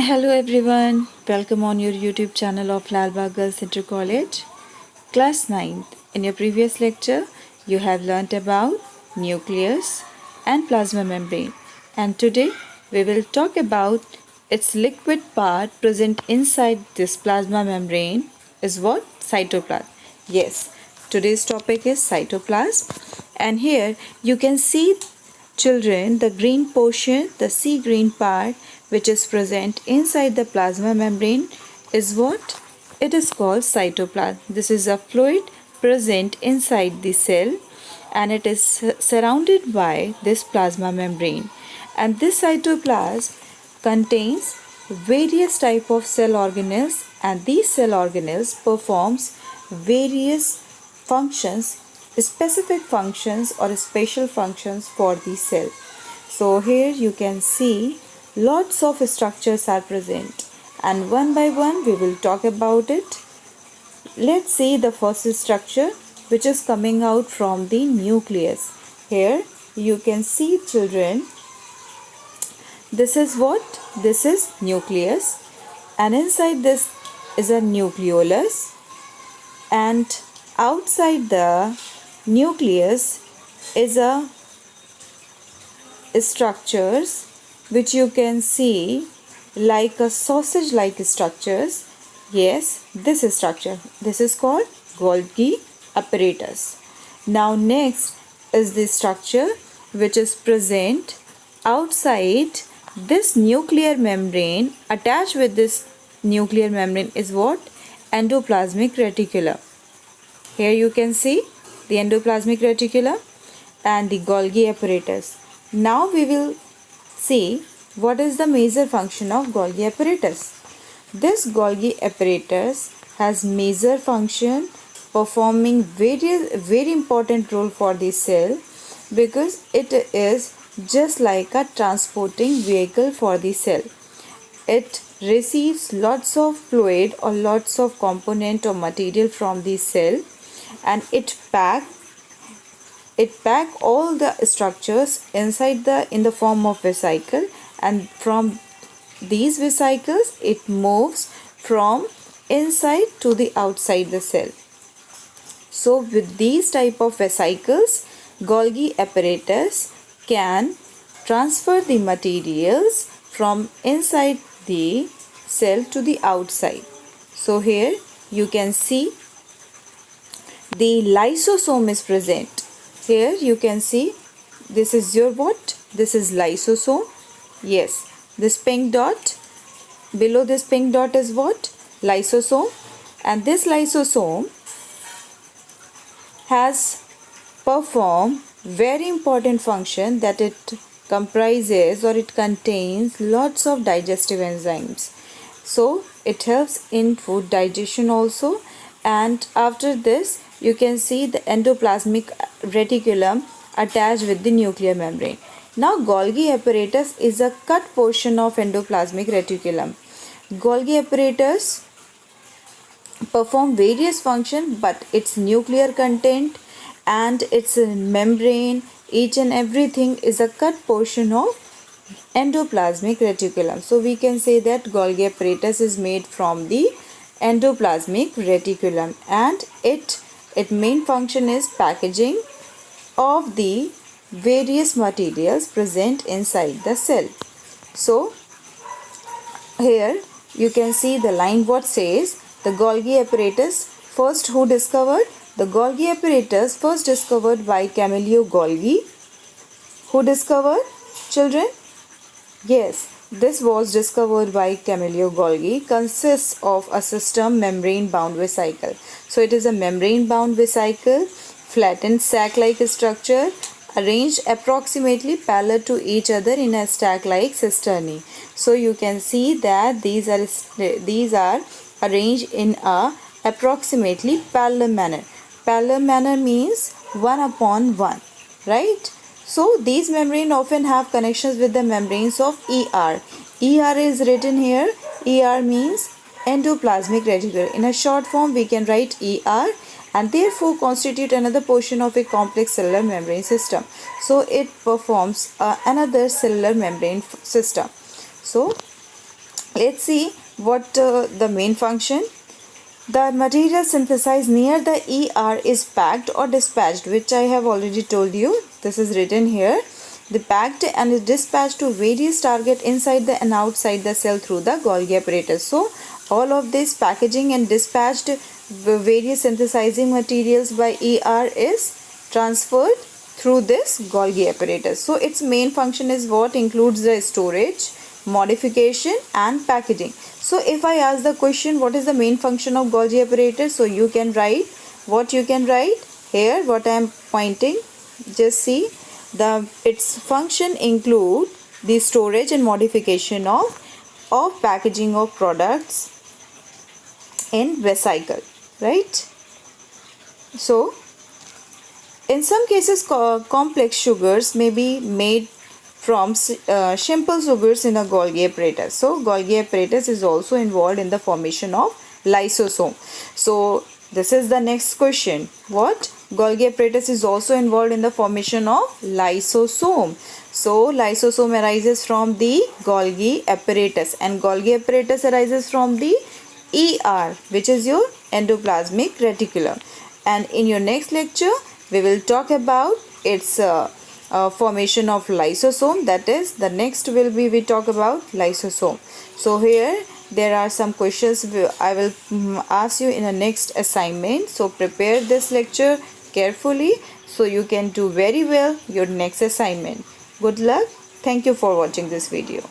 Hello everyone, welcome on your YouTube channel of Lalbagh Girls Inter College, Class 9th. In your previous lecture, you have learnt about nucleus and plasma membrane, and today we will talk about its liquid part present inside this plasma membrane is what? Cytoplasm. Yes, today's topic is cytoplasm, and here you can see children, the green portion, the sea green part which is present inside the plasma membrane is what? It is called cytoplasm. This is a fluid present inside the cell and it is surrounded by this plasma membrane. And this cytoplasm contains various type of cell organelles, and these cell organelles performs various functions, specific functions or special functions for the cell. So here you can see lots of structures are present, and one by one we will talk about it. Let's see the first structure which is coming out from the nucleus. Here you can see children, this is what? This is nucleus, and inside this is a nucleolus, and outside the nucleus is a structures which you can see like a sausage like structures. Yes, this structure, this is called Golgi apparatus. Now next is the structure which is present outside this nuclear membrane. Attached with this nuclear membrane is what? Endoplasmic reticulum. Here you can see the endoplasmic reticulum and the Golgi apparatus. Now we will see what is the major function of Golgi apparatus. This Golgi apparatus has major function, performing very important role for the cell, because it is just like a transporting vehicle for the cell. It receives lots of fluid or lots of component or material from the cell, and it pack all the structures inside in the form of vesicle, and from these vesicles it moves from inside to the outside the cell. So with these type of vesicles, Golgi apparatus can transfer the materials from inside the cell to the outside. So here you can see the lysosome is present. Here you can see this is your what? This is lysosome. Yes, this pink dot, below this pink dot is what? Lysosome. And this lysosome has performed very important function, that it comprises or it contains lots of digestive enzymes. So it helps in food digestion also. And after this you can see the endoplasmic reticulum attached with the nuclear membrane. Now Golgi apparatus is a cut portion of endoplasmic reticulum. Golgi apparatus perform various functions, but its nuclear content and its membrane, each and everything is a cut portion of endoplasmic reticulum. So we can say that Golgi apparatus is made from the endoplasmic reticulum, and its main function is packaging of the various materials present inside the cell. So here you can see the line what says the Golgi apparatus. First, who discovered? The Golgi apparatus first discovered by Camillo Golgi. Who discovered, children? Yes, this was discovered by Camillo Golgi. Consists of a system membrane bound vesicle. So it is a membrane bound vesicle, flattened sac like structure, arranged approximately parallel to each other in a stack like cisternae. So you can see that these are arranged in a approximately parallel manner. Parallel manner means 1 upon 1, right? So these membranes often have connections with the membranes of ER. ER is written here. ER means endoplasmic reticulum. In a short form we can write ER, and therefore constitute another portion of a complex cellular membrane system. So it performs another cellular membrane system. So Let's see what the main function. The material synthesized near the ER is packed or dispatched, which I have already told you. This is written here. The packed and is dispatched to various target inside the and outside the cell through the Golgi apparatus. So all of this packaging and dispatched various synthesizing materials by ER is transferred through this Golgi apparatus. So its main function is what? Includes the storage, modification and packaging. So if I ask the question, what is the main function of Golgi apparatus? So you can write what you can write here, what I am pointing. Just see, its function include the storage and modification of packaging of products in vesicle, right? So in some cases, complex sugars may be made from simple sugars in a Golgi apparatus. So Golgi apparatus is also involved in the formation of lysosome. So this is the next question. What? Golgi apparatus is also involved in the formation of lysosome. So lysosome arises from the Golgi apparatus, and Golgi apparatus arises from the ER, which is your endoplasmic reticulum. And in your next lecture, we will talk about its formation of lysosome. That is, the next will be we talk about lysosome. So here there are some questions I will ask you in the next assignment. So prepare this lecture carefully so you can do very well your next assignment. Good luck. Thank you for watching this video.